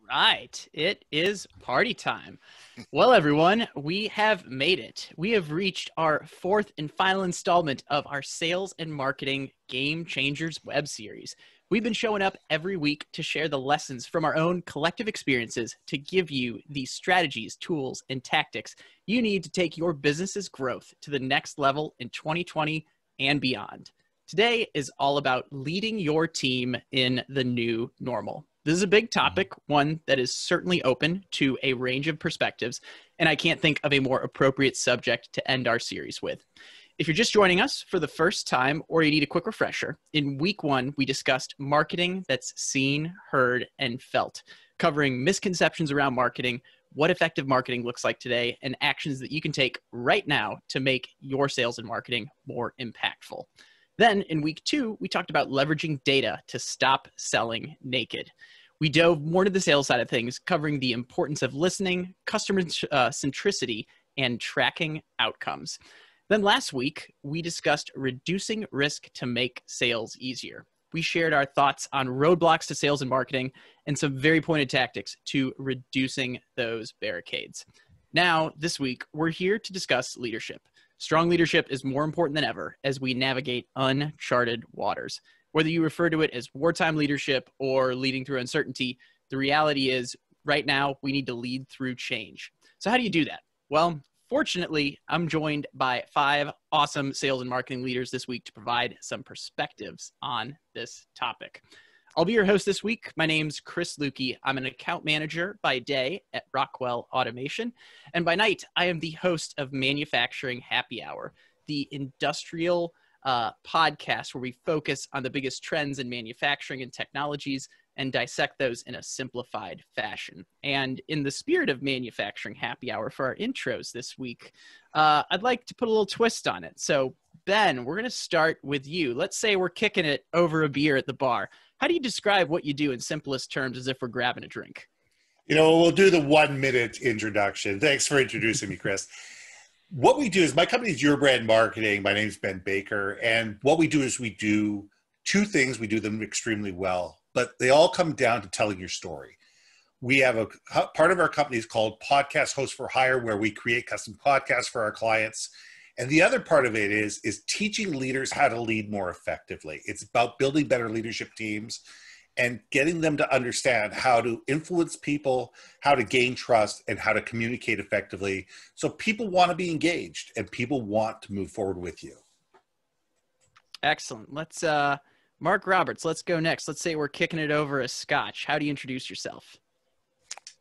Right, it is party time. Well, everyone, we have made it. We have reached our fourth and final installment of our Sales and Marketing Game Changers web series. We've been showing up every week to share the lessons from our own collective experiences to give you the strategies, tools, and tactics you need to take your business's growth to the next level in 2020 and beyond. Today is all about leading your team in the new normal. This is a big topic, one that is certainly open to a range of perspectives, and I can't think of a more appropriate subject to end our series with. If you're just joining us for the first time or you need a quick refresher, in week one, we discussed marketing that's seen, heard, and felt, covering misconceptions around marketing, what effective marketing looks like today, and actions that you can take right now to make your sales and marketing more impactful. Then in week two, we talked about leveraging data to stop selling naked. We dove more into the sales side of things, covering the importance of listening, customer centricity, and tracking outcomes. Then last week, we discussed reducing risk to make sales easier. We shared our thoughts on roadblocks to sales and marketing and some very pointed tactics to reducing those barricades. Now, this week, we're here to discuss leadership. Strong leadership is more important than ever as we navigate uncharted waters. Whether you refer to it as wartime leadership or leading through uncertainty, the reality is right now we need to lead through change. So how do you do that? Well, fortunately, I'm joined by 5 awesome sales and marketing leaders this week to provide some perspectives on this topic. I'll be your host this week. My name's Chris Lukey. I'm an account manager by day at Rockwell Automation. And by night, I am the host of Manufacturing Happy Hour, the industrial podcast where we focus on the biggest trends in manufacturing and technologies and dissect those in a simplified fashion. And in the spirit of Manufacturing Happy Hour for our intros this week, I'd like to put a little twist on it. So Ben, we're going to start with you. Let's say we're kicking it over a beer at the bar. How do you describe what you do in simplest terms as if we're grabbing a drink? We'll do the 1-minute introduction. Thanks for introducing me, Chris. What we do is, my company is Your Brand Marketing. My name's Ben Baker. And what we do is we do 2 things. We do them extremely well, but they all come down to telling your story. We have a part of our company is called Podcast Host for Hire, where we create custom podcasts for our clients. And the other part of it is teaching leaders how to lead more effectively. It's about building better leadership teams and getting them to understand how to influence people, how to gain trust, and how to communicate effectively. So people want to be engaged and people want to move forward with you. Excellent. Let's, Mark Roberts, let's go next. Let's say we're kicking it over a scotch. How do you introduce yourself?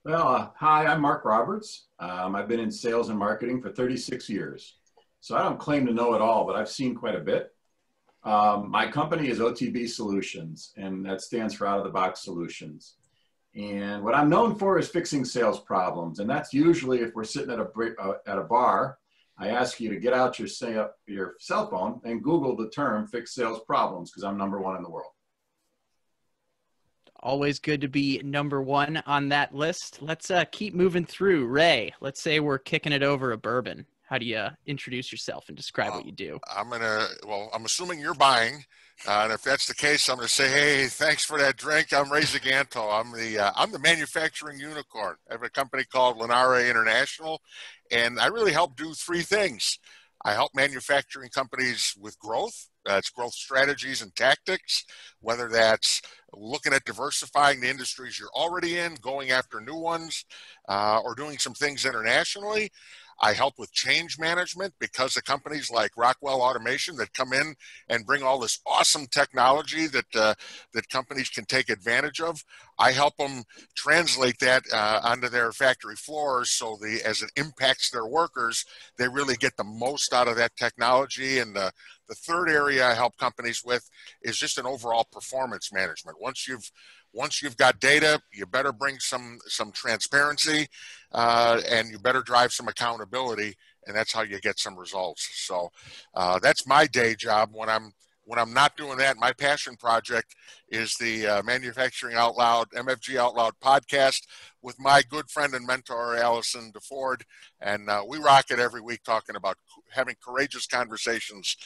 Well, hi, I'm Mark Roberts. I've been in sales and marketing for 36 years. So I don't claim to know it all, but I've seen quite a bit. My company is OTB Solutions, and that stands for Out of the Box Solutions. And what I'm known for is fixing sales problems. And that's usually if we're sitting at a bar, I ask you to get out your cell phone and Google the term fix sales problems, because I'm number 1 in the world. Always good to be number 1 on that list. Let's keep moving through. Ray, let's say we're kicking it over a bourbon. How do you introduce yourself and describe what you do? I'm assuming you're buying. And if that's the case, I'm going to say, hey, thanks for that drink. I'm Ray Zaganto. I'm the manufacturing unicorn. I have a company called Lenare International, and I really help do 3 things. I help manufacturing companies with growth. It's growth strategies and tactics, whether that's looking at diversifying the industries you're already in, going after new ones, or doing some things internationally. I help with change management because of companies like Rockwell Automation that come in and bring all this awesome technology that companies can take advantage of. I help them translate that onto their factory floors so as it impacts their workers, they really get the most out of that technology. And the third area I help companies with is just an overall performance management. Once you've got data, you better bring some transparency, and you better drive some accountability, and that's how you get some results. So that's my day job. When I'm not doing that, my passion project is the Manufacturing Out Loud, MFG Out Loud podcast with my good friend and mentor, Allison DeFord. And we rock it every week talking about having courageous conversations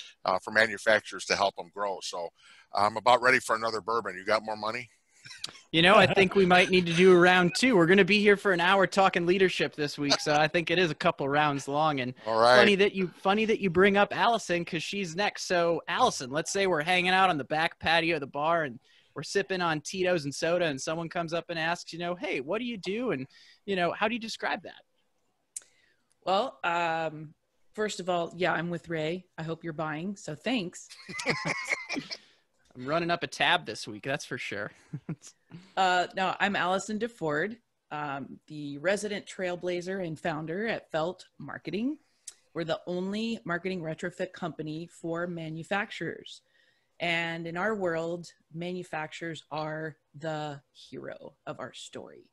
for manufacturers to help them grow. So I'm about ready for another bourbon. You got more money? You know, I think we might need to do a round two. We're going to be here for an hour talking leadership this week, so I think it is a couple rounds long. And All right. funny that you bring up Allison because she's next. So, Allison, let's say we're hanging out on the back patio of the bar and we're sipping on Tito's and soda, and someone comes up and asks, hey, what do you do? And how do you describe that? Well, first of all, yeah, I'm with Ray. I hope you're buying, so thanks. I'm running up a tab this week, that's for sure. No, I'm Allison DeFord, the resident trailblazer and founder at Felt Marketing. We're the only marketing retrofit company for manufacturers. And in our world, manufacturers are the hero of our story.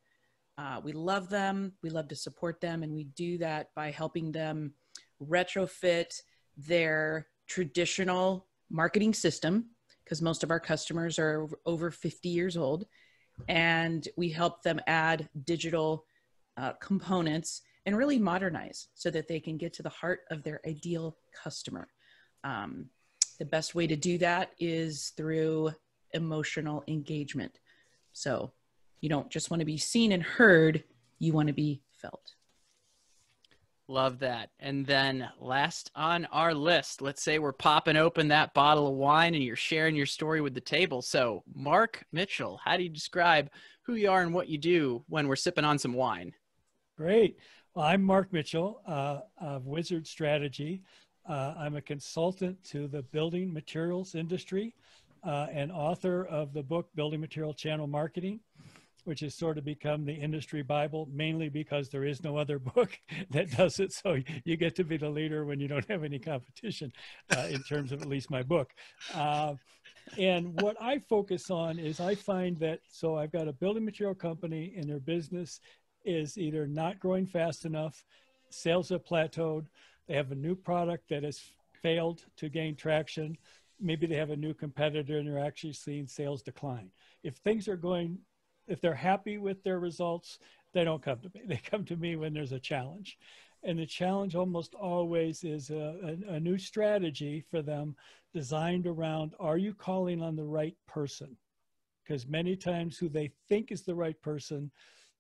We love them, we love to support them, and we do that by helping them retrofit their traditional marketing system, because most of our customers are over 50 years old, and we help them add digital components and really modernize so that they can get to the heart of their ideal customer. The best way to do that is through emotional engagement. So you don't just want to be seen and heard, you want to be felt. Love that. And then last on our list, let's say we're popping open that bottle of wine and you're sharing your story with the table. So Mark Mitchell, how do you describe who you are and what you do when we're sipping on some wine? Great. Well, I'm Mark Mitchell of Wizard Strategy. I'm a consultant to the building materials industry and author of the book Building Material Channel Marketing, which has sort of become the industry Bible, mainly because there is no other book that does it. So you get to be the leader when you don't have any competition in terms of at least my book. And what I focus on is I find that, so I've got a building material company and their business is either not growing fast enough, sales have plateaued, they have a new product that has failed to gain traction, maybe they have a new competitor and they're actually seeing sales decline. If things are going, if they're happy with their results, they don't come to me. They come to me when there's a challenge. And the challenge almost always is a new strategy for them designed around, are you calling on the right person? Because many times who they think is the right person,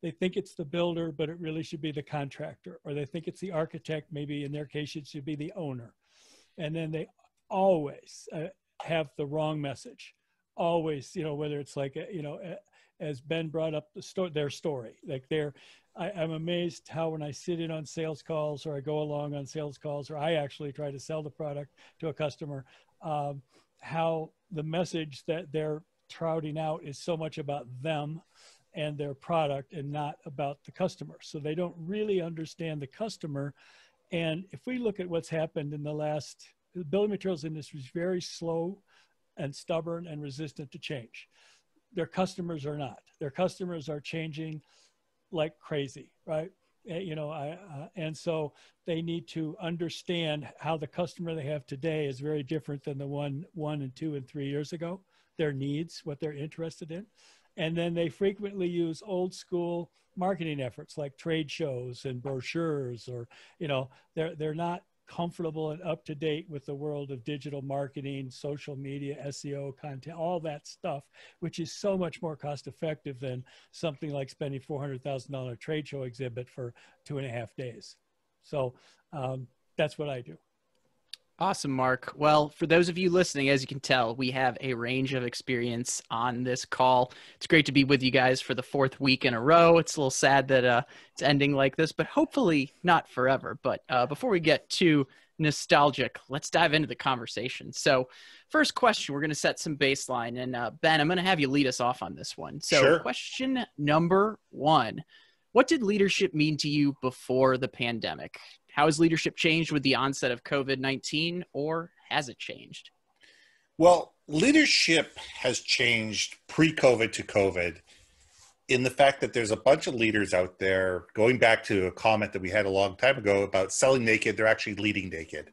they think it's the builder, but it really should be the contractor, or they think it's the architect, maybe in their case, it should be the owner. And then they always have the wrong message. Always, whether it's like, as Ben brought up their story, like I'm amazed how when I sit in on sales calls or I go along on sales calls, or I actually try to sell the product to a customer, how the message that they're trotting out is so much about them and their product and not about the customer. So they don't really understand the customer. And if we look at what's happened in the building materials industry is very slow and stubborn and resistant to change. Their customers are not. Their customers are changing like crazy, right? And so they need to understand how the customer they have today is very different than the one and 2 and 3 years ago, their needs, what they're interested in. And then they frequently use old school marketing efforts like trade shows and brochures, or, they're not comfortable and up to date with the world of digital marketing, social media, SEO content, all that stuff, which is so much more cost effective than something like spending $400,000 trade show exhibit for 2.5 days. So that's what I do. Awesome, Mark. Well, for those of you listening, as you can tell, we have a range of experience on this call. It's great to be with you guys for the 4th week in a row. It's a little sad that it's ending like this, but hopefully not forever. But before we get too nostalgic, let's dive into the conversation. So first question, we're going to set some baseline. And Ben, I'm going to have you lead us off on this one. So Sure. Question number 1, what did leadership mean to you before the pandemic? How has leadership changed with the onset of COVID-19, or has it changed? Well, leadership has changed pre-COVID to COVID in the fact that there's a bunch of leaders out there, going back to a comment that we had a long time ago about selling naked, they're actually leading naked.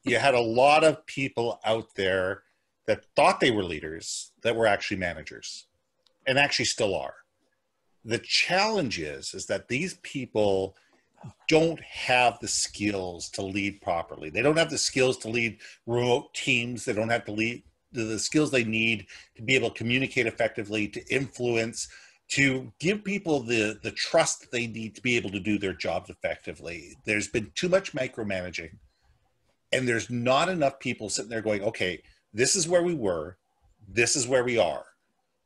You had a lot of people out there that thought they were leaders that were actually managers, and actually still are. The challenge is that these people don't have the skills to lead properly. They don't have the skills to lead remote teams. They don't have the skills they need to be able to communicate effectively, to influence, to give people the trust that they need to be able to do their jobs effectively. There's been too much micromanaging, and there's not enough people sitting there going, okay, this is where we were, this is where we are.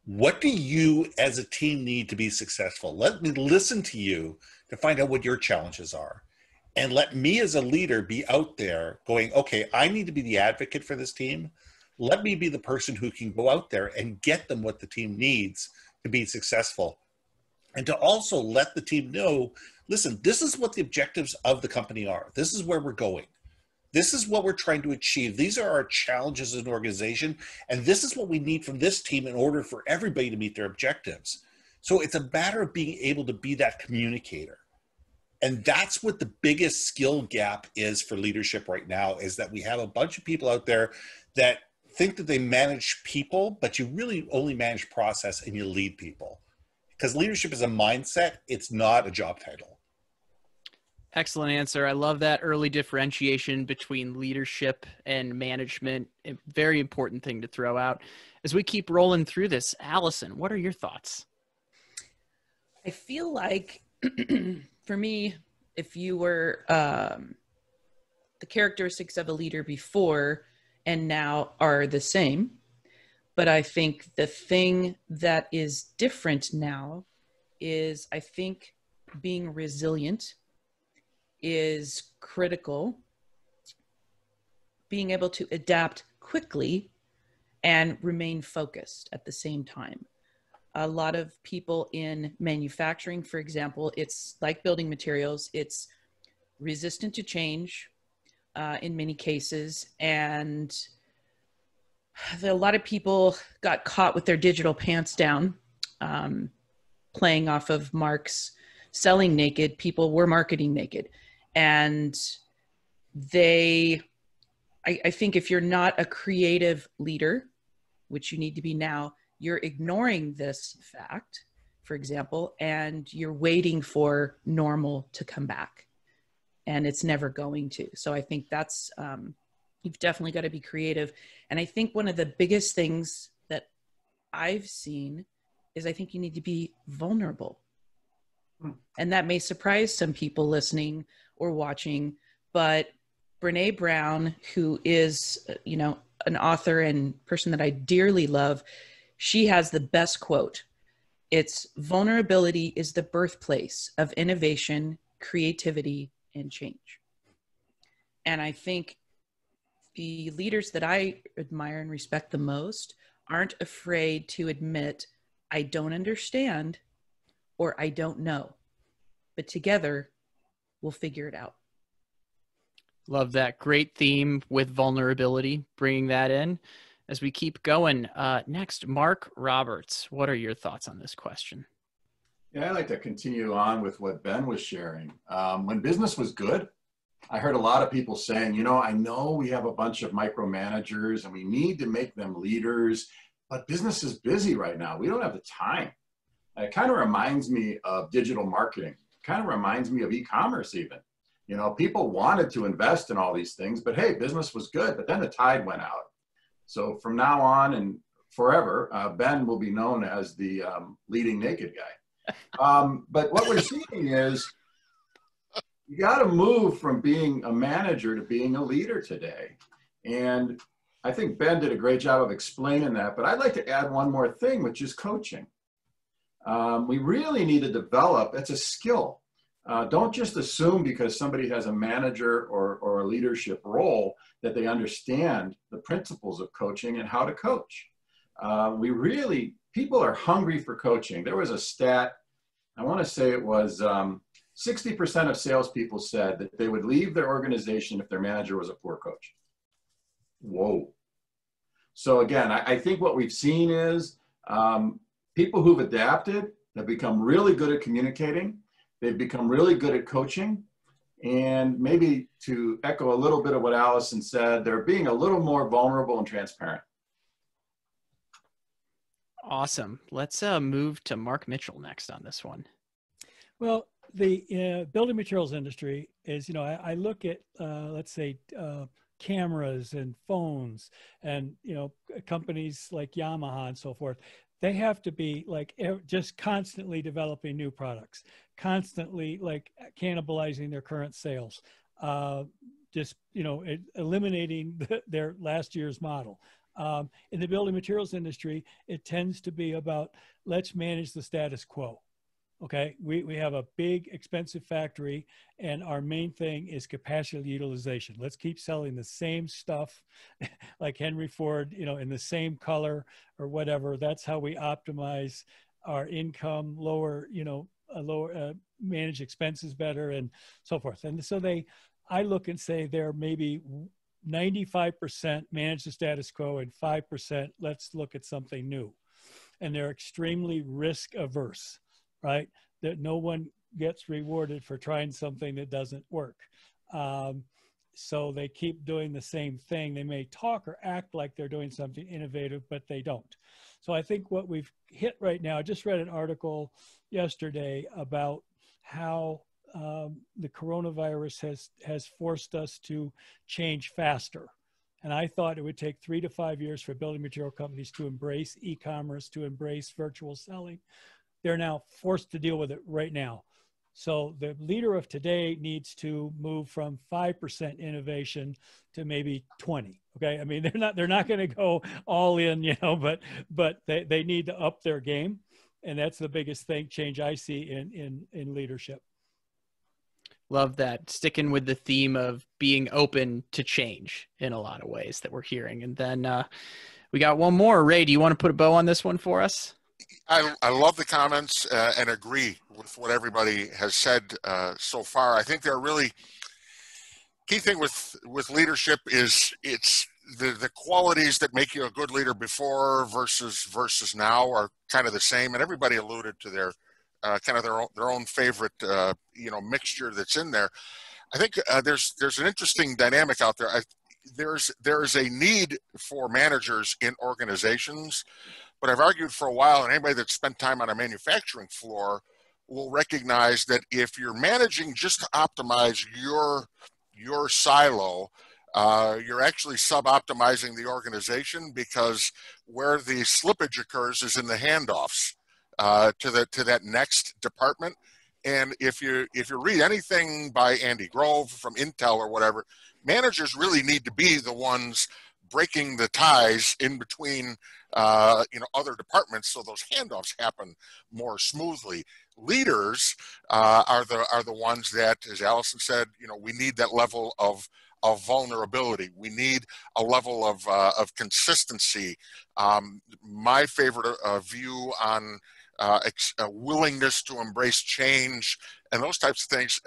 What do you as a team need to be successful? Let me listen to you to find out what your challenges are. And let me as a leader be out there going, okay, I need to be the advocate for this team. Let me be the person who can go out there and get them what the team needs to be successful. And to also let the team know, listen, this is what the objectives of the company are. This is where we're going. This is what we're trying to achieve. These are our challenges as an organization. And this is what we need from this team in order for everybody to meet their objectives. So it's a matter of being able to be that communicator. And that's what the biggest skill gap is for leadership right now, is that we have a bunch of people out there that think that they manage people, but you really only manage process and you lead people. Because leadership is a mindset, it's not a job title. Excellent answer. I love that early differentiation between leadership and management. A very important thing to throw out. As we keep rolling through this, Allison, what are your thoughts? I feel like, for me, if you were the characteristics of a leader before and now are the same, but I think the thing that is different now is, I think, being resilient is critical. Being able to adapt quickly and remain focused at the same time. A lot of people in manufacturing, for example, it's like building materials. It's resistant to change in many cases. And a lot of people got caught with their digital pants down, playing off of Mark's selling naked. People were marketing naked. And I think if you're not a creative leader, which you need to be now, you're ignoring this fact, for example, and you're waiting for normal to come back, and it's never going to. So I think that's, you've definitely got to be creative. And I think one of the biggest things that I've seen is, I think you need to be vulnerable. And that may surprise some people listening or watching, but Brene Brown, who is, an author and person that I dearly love, she has the best quote. It's, vulnerability is the birthplace of innovation, creativity, and change. And I think the leaders that I admire and respect the most aren't afraid to admit, I don't understand, or I don't know, but together we'll figure it out. Love that. Great theme with vulnerability, bringing that in. As we keep going, next, Mark Roberts, what are your thoughts on this question? Yeah, I'd like to continue on with what Ben was sharing. When business was good, I heard a lot of people saying, I know we have a bunch of micromanagers and we need to make them leaders, but business is busy right now. We don't have the time. It kind of reminds me of digital marketing. It kind of reminds me of e-commerce even. People wanted to invest in all these things, but hey, business was good, but then the tide went out. So from now on and forever, Ben will be known as the leading naked guy. But what we're seeing is, you got to move from being a manager to being a leader today. And I think Ben did a great job of explaining that, but I'd like to add one more thing, which is coaching. We really need to develop, it's a skill. Don't just assume because somebody has a manager or a leadership role that they understand the principles of coaching and how to coach. People are hungry for coaching. There was a stat, I want to say it was 60% of salespeople said that they would leave their organization if their manager was a poor coach. Whoa. So again, I think what we've seen is people who've adapted have become really good at communicating. They've become really good at coaching. And maybe to echo a little bit of what Allison said, they're being a little more vulnerable and transparent. Awesome. Let's move to Mark Mitchell next on this one. Well, the building materials industry is, I look at, let's say, cameras and phones, and companies like Yamaha and so forth. They have to be like just constantly developing new products, constantly like cannibalizing their current sales, just eliminating their last year's model. In the building materials industry, it tends to be about, let's manage the status quo. Okay, we have a big, expensive factory, and our main thing is capacity utilization. Let's keep selling the same stuff, like Henry Ford, in the same color or whatever. That's how we optimize our income, manage expenses better, and so forth. And so I look and say they're maybe 95% manage the status quo and 5% let's look at something new. And they're extremely risk averse. Right? That no one gets rewarded for trying something that doesn't work. So they keep doing the same thing. They may talk or act like they're doing something innovative, but they don't. So I think what we've hit right now, I just read an article yesterday about how the coronavirus has forced us to change faster. And I thought it would take 3 to 5 years for building material companies to embrace e-commerce, to embrace virtual selling. They're now forced to deal with it right now. So the leader of today needs to move from 5% innovation to maybe 20. Okay, I mean they're not going to go all in, but they need to up their game, and that's the biggest change I see in leadership. Love that. Sticking with the theme of being open to change in a lot of ways that we're hearing. And then we got one more. Ray, do you want to put a bow on this one for us? I love the comments and agree with what everybody has said so far. I think they're really key thing with leadership is it's the qualities that make you a good leader before versus now are kind of the same. And everybody alluded to their kind of their own favorite mixture that's in there. I think there's an interesting dynamic out there. There is a need for managers in organizations. But I've argued for a while, and anybody that's spent time on a manufacturing floor will recognize that if you're managing just to optimize your silo, you're actually sub-optimizing the organization, because where the slippage occurs is in the handoffs to that next department. And if you read anything by Andy Grove from Intel or whatever, managers really need to be the ones breaking the ties in between other departments, so those handoffs happen more smoothly. Leaders are the ones that, as Allison said, we need that level of vulnerability. We need a level of consistency. My favorite view on a willingness to embrace change and those types of things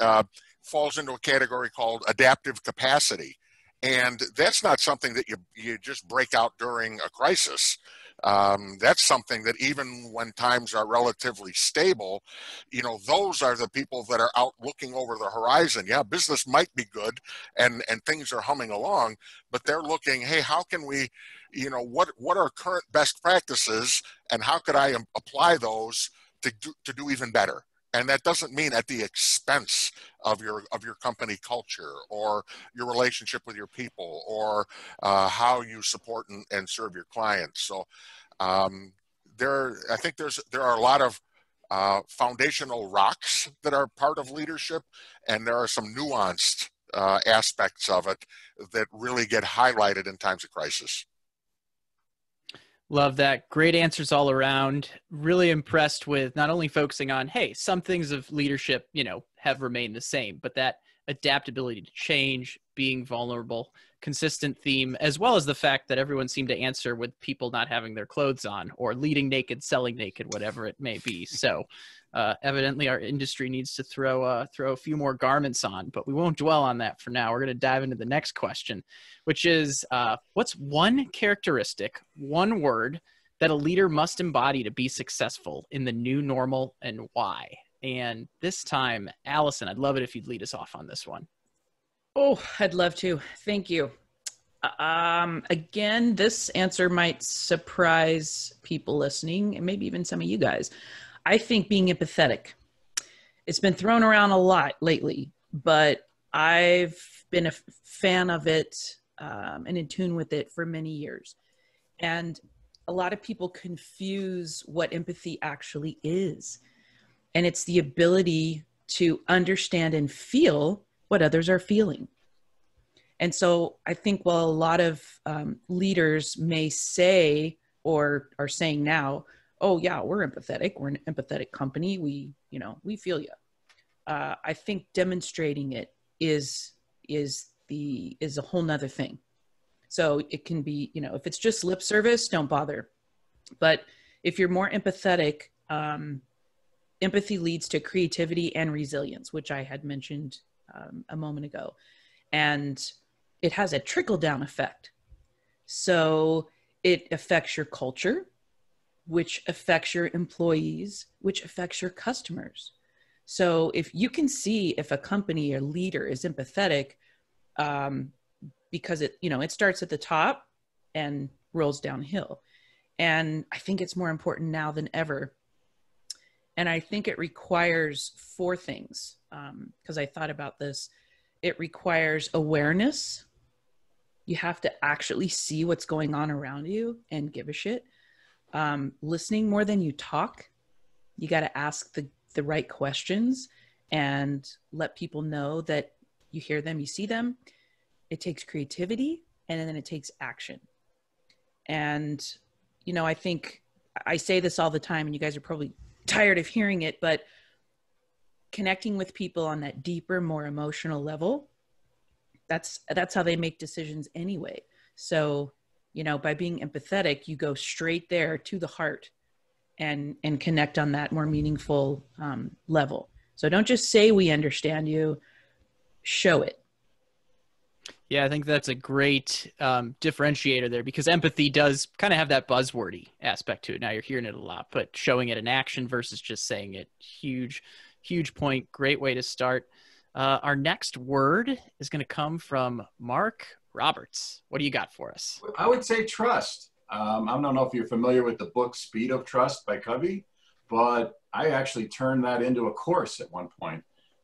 falls into a category called adaptive capacity. And that's not something that you just break out during a crisis. That's something that even when times are relatively stable, those are the people that are out looking over the horizon. Yeah, business might be good and things are humming along, but they're looking, hey, how can we, what are current best practices and how could I apply those to do even better? And that doesn't mean at the expense of your company culture or your relationship with your people or how you support and serve your clients. So I think there are a lot of foundational rocks that are part of leadership, and there are some nuanced aspects of it that really get highlighted in times of crisis. Love that. Great answers all around. Really impressed with not only focusing on, hey, some things of leadership, have remained the same, but that adaptability to change, being vulnerable, consistent theme, as well as the fact that everyone seemed to answer with people not having their clothes on or leading naked, selling naked, whatever it may be. So evidently our industry needs to throw a few more garments on, but we won't dwell on that for now. We're going to dive into the next question, which is what's one characteristic, one word that a leader must embody to be successful in the new normal, and why? And this time, Allison, I'd love it if you'd lead us off on this one. Oh, I'd love to. Thank you. Again, this answer might surprise people listening, and maybe even some of you guys. I think being empathetic. It's been thrown around a lot lately, but I've been a fan of it and in tune with it for many years. And a lot of people confuse what empathy actually is. And it's the ability to understand and feel what others are feeling. And so I think while a lot of leaders may say or are saying now, oh yeah, we're empathetic. We're an empathetic company. We feel you. I think demonstrating it is a whole nother thing. So it can be, if it's just lip service, don't bother. But if you're more empathetic, empathy leads to creativity and resilience, which I had mentioned a moment ago. And it has a trickle-down effect. So it affects your culture, which affects your employees, which affects your customers. So if you can see if a company or leader is empathetic, because it starts at the top and rolls downhill. And I think it's more important now than ever. And I think it requires 4 things, because I thought about this. It requires awareness. You have to actually see what's going on around you and give a shit. Listening more than you talk. You got to ask the right questions and let people know that you hear them, you see them. It takes creativity, and then it takes action. And, I think I say this all the time, and you guys are probably tired of hearing it, but connecting with people on that deeper, more emotional level, that's how they make decisions anyway. So, by being empathetic, you go straight there to the heart and connect on that more meaningful level. So don't just say we understand you, show it. Yeah, I think that's a great differentiator there, because empathy does kind of have that buzzwordy aspect to it. Now you're hearing it a lot, but showing it in action versus just saying it, huge point. Great way to start. Our next word is going to come from Mark Roberts. What do you got for us? I would say trust. I don't know if you're familiar with the book Speed of Trust by Covey, but I actually turned that into a course at one point.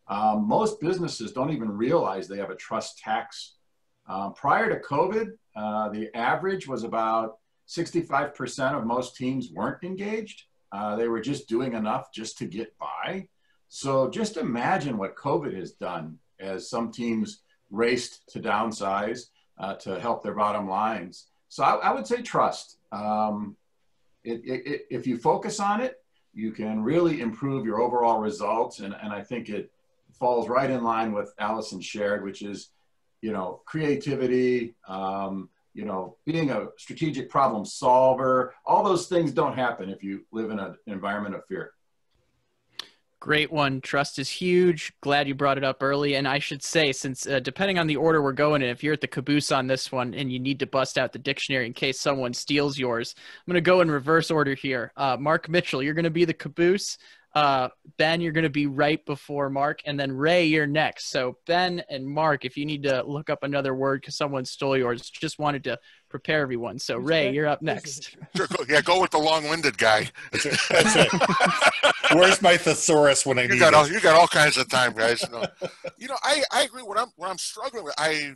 Most businesses don't even realize they have a trust tax. Prior to COVID, the average was about 65% of most teams weren't engaged. They were just doing enough just to get by. So just imagine what COVID has done as some teams raced to downsize to help their bottom lines. So I would say trust. If you focus on it, you can really improve your overall results. And I think it falls right in line with Allison shared, which is, creativity, being a strategic problem solver. All those things don't happen if you live in an environment of fear. Great one. Trust is huge. Glad you brought it up early. And I should say, since depending on the order we're going in, if you're at the caboose on this one and you need to bust out the dictionary in case someone steals yours, I'm going to go in reverse order here. Mark Mitchell, you're going to be the caboose. Ben, you're going to be right before Mark. And then Ray, you're next. So Ben and Mark, if you need to look up another word because someone stole yours, just wanted to prepare everyone. So Ray, you're up next. Sure, go with the long-winded guy. That's it. Where's my thesaurus when I need it? You got all kinds of time, guys. I agree. What I'm struggling with, I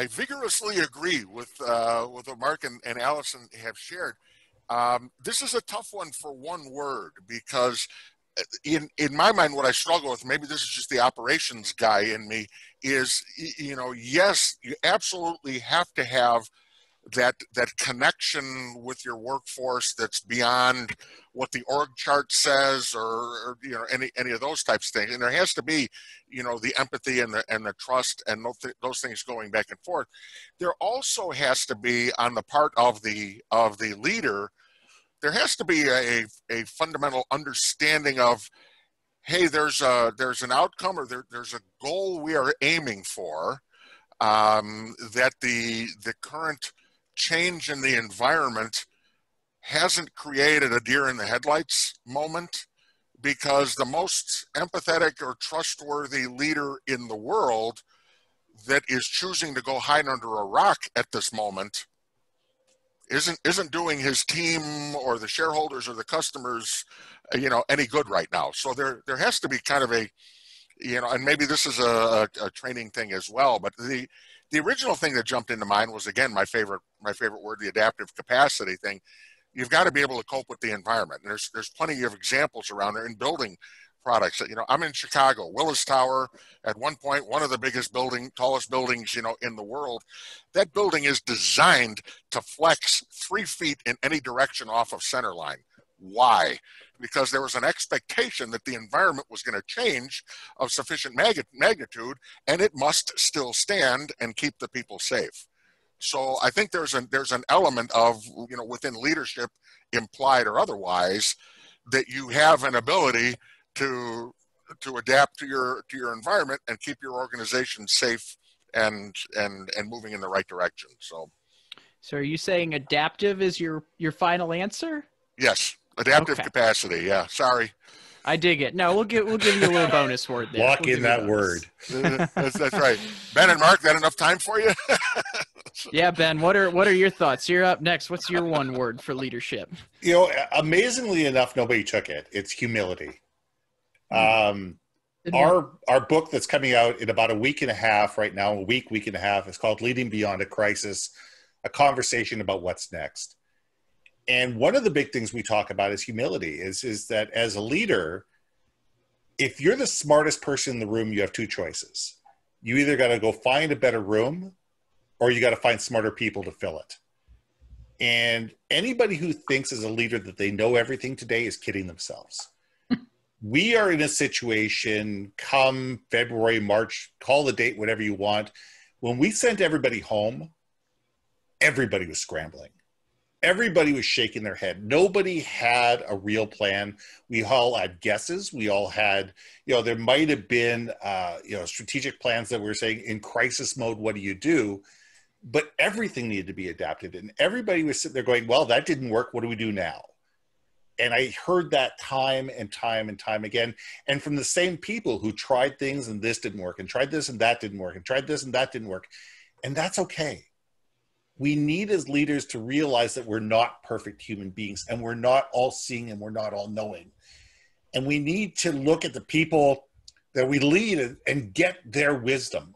vigorously agree with what Mark and Allison have shared. This is a tough one for one word, because in my mind, what I struggle with, maybe this is just the operations guy in me, is, yes, you absolutely have to have that connection with your workforce that's beyond what the org chart says or any of those types of things. And there has to be, the empathy and the trust and those things going back and forth. There also has to be, on the part of the leader, there has to be a fundamental understanding of, hey, there's an outcome, or there's a goal we are aiming for, that the current change in the environment hasn't created a deer in the headlights moment, because the most empathetic or trustworthy leader in the world that is choosing to go hide under a rock at this moment isn't doing his team or the shareholders or the customers, any good right now. So there has to be kind of a, and maybe this is a training thing as well, but The original thing that jumped into mind was, again, my favorite word, the adaptive capacity thing. You've got to be able to cope with the environment. And there's plenty of examples around there in building products. You know, I'm in Chicago, Willis Tower, at one point, one of the tallest buildings, you know, in the world. That building is designed to flex 3 feet in any direction off of center line. Why? Because there was an expectation that the environment was going to change of sufficient magnitude, and it must still stand and keep the people safe. So I think there's an element of, you know, within leadership, implied or otherwise, that you have an ability to adapt to your environment and keep your organization safe and moving in the right direction. So are you saying adaptive is your final answer? Yes, adaptive capacity. Yeah, sorry. I dig it. No, we'll give you a little bonus word there. Lock in that word. That's right. Ben and Mark, that enough time for you? Yeah, Ben, what are your thoughts? You're up next. What's your one word for leadership? You know, amazingly enough, nobody took it. It's humility. Our book that's coming out in about a week and a half right now, week and a half, is called Leading Beyond a Crisis, a conversation about what's next. And one of the big things we talk about is humility, is that as a leader, if you're the smartest person in the room, you have two choices. You either got to go find a better room, or you got to find smarter people to fill it. And anybody who thinks as a leader that they know everything today is kidding themselves. We are in a situation come February, March, call the date, whatever you want. When we sent everybody home, everybody was scrambling. Everybody was shaking their head. Nobody had a real plan. We all had guesses. We all had, you know, there might have been, strategic plans that were saying in crisis mode, what do you do? But everything needed to be adapted. And everybody was sitting there going, well, that didn't work. What do we do now? And I heard that time and time and time again. And from the same people who tried things and this didn't work, and tried this and that didn't work, and tried this and that didn't work. And that's okay. We need as leaders to realize that we're not perfect human beings, and we're not all seeing, and we're not all knowing. And we need to look at the people that we lead and get their wisdom.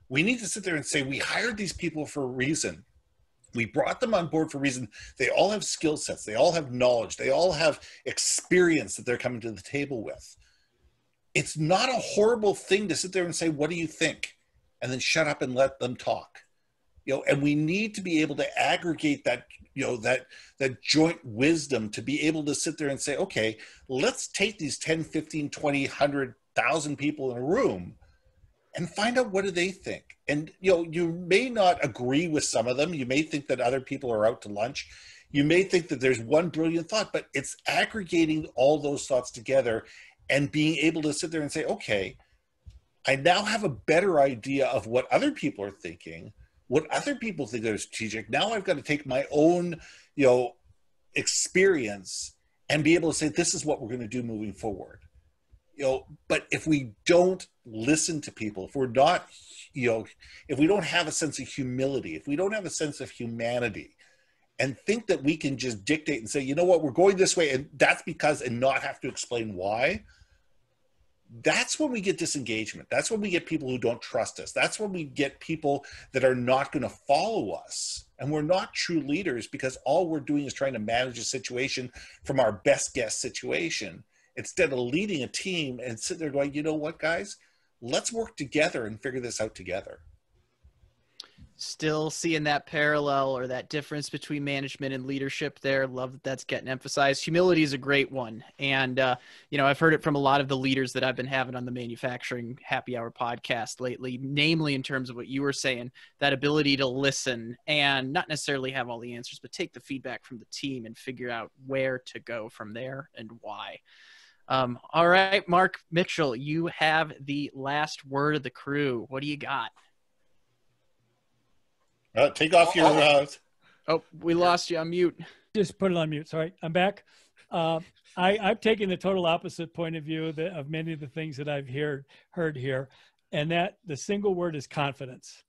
We need to sit there and say, we hired these people for a reason. We brought them on board for a reason. They all have skill sets. They all have knowledge. They all have experience that they're coming to the table with. It's not a horrible thing to sit there and say, what do you think? And then shut up and let them talk. You know, and we need to be able to aggregate that, you know, that joint wisdom to be able to sit there and say, okay, let's take these 10, 15, 20, 100,000 people in a room and find out what do they think. And, you know, you may not agree with some of them. You may think that other people are out to lunch. You may think that there's one brilliant thought, but it's aggregating all those thoughts together and being able to sit there and say, okay, I now have a better idea of what other people are thinking, what other people think are strategic. Now I've got to take my own, you know, experience and be able to say, this is what we're going to do moving forward. You know, but if we don't listen to people, if we're not, you know, if we don't have a sense of humility, if we don't have a sense of humanity, and think that we can just dictate and say, you know what, we're going this way, and that's because, and not have to explain why, that's when we get disengagement. That's when we get people who don't trust us. That's when we get people that are not going to follow us. And we're not true leaders because all we're doing is trying to manage a situation from our best guess situation, instead of leading a team and sitting there going, you know what, guys, let's work together and figure this out together. Still seeing that parallel or that difference between management and leadership there. Love that that's getting emphasized. Humility is a great one. And, you know, I've heard it from a lot of the leaders that I've been having on the Manufacturing Happy Hour podcast lately, namely in terms of what you were saying, that ability to listen and not necessarily have all the answers, but take the feedback from the team and figure out where to go from there and why. All right, Mark Mitchell, you have the last word of the crew. What do you got? Take off your... Oh, we lost you on mute. Just put it on mute. Sorry, I'm back. I've taken the total opposite point of view of many of the things that I've heard here, and that the single word is confidence.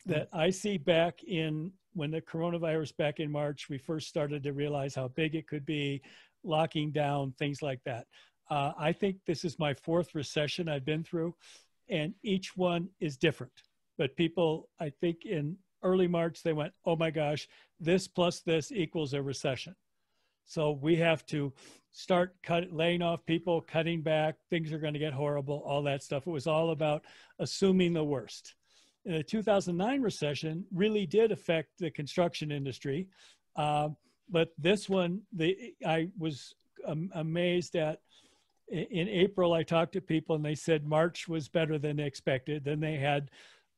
That I see back in when the coronavirus back in March, we first started to realize how big it could be, locking down, things like that. I think this is my fourth recession I've been through, and each one is different. but people, I think in early March, they went, oh my gosh, this plus this equals a recession. So we have to start laying off people, cutting back, things are going to get horrible, all that stuff. It was all about assuming the worst. The 2009 recession really did affect the construction industry. But this one, I was amazed at. In April, I talked to people and they said March was better than they expected. Then they had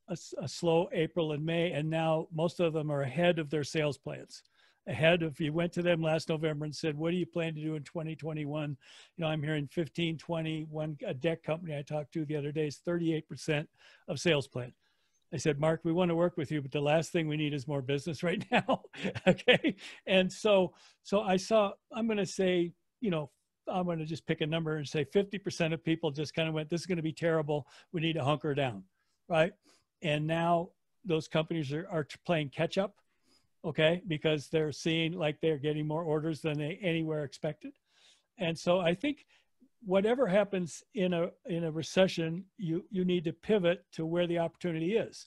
a slow April and May, and now most of them are ahead of their sales plans. Ahead of, you went to them last November and said, what do you plan to do in 2021? You know, I'm hearing 15, 20, a deck company I talked to the other day is 38% of sales plan. I said, Mark, we want to work with you, but the last thing we need is more business right now. Okay. And so I saw, I'm going to say, you know, I'm going to just pick a number and say 50% of people just kind of went, this is going to be terrible. We need to hunker down. Right. And now those companies are playing catch up. Okay. Because they're seeing like they're getting more orders than they anywhere expected. And so I think whatever happens in a recession, you need to pivot to where the opportunity is.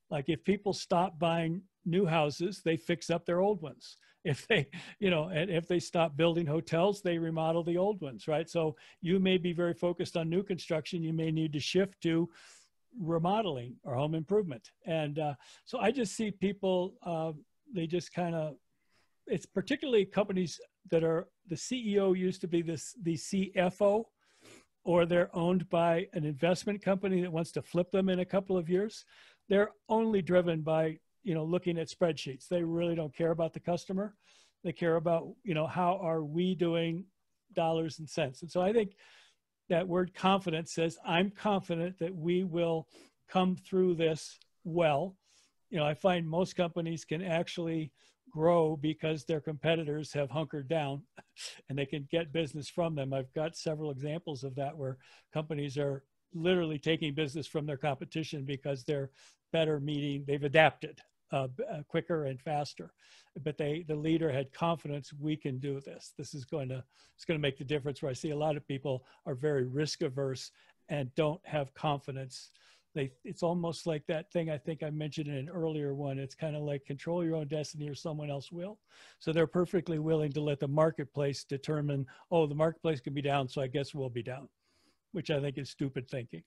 Like if people stop buying new houses, they fix up their old ones. If they, you know, and if they stop building hotels, they remodel the old ones, right? So you may be very focused on new construction. You may need to shift to remodeling or home improvement. And so I just see people, they just kind of, it's particularly companies that are, the CEO used to be the CFO, or they're owned by an investment company that wants to flip them in a couple of years. They're only driven by, you know, looking at spreadsheets. They really don't care about the customer. They care about, you know, how are we doing dollars and cents? And so I think that word confidence says, I'm confident that we will come through this well. You know, I find most companies can actually grow because their competitors have hunkered down and they can get business from them. I've got several examples of that where companies are literally taking business from their competition because they're better meeting, they've adapted quicker and faster. But the leader had confidence, we can do this. This is going to make the difference, where I see a lot of people are very risk averse and don't have confidence. It's almost like that thing I think I mentioned in an earlier one. It's kind of like control your own destiny or someone else will. So they're perfectly willing to let the marketplace determine, oh, the marketplace can be down, so I guess we'll be down, which I think is stupid thinking.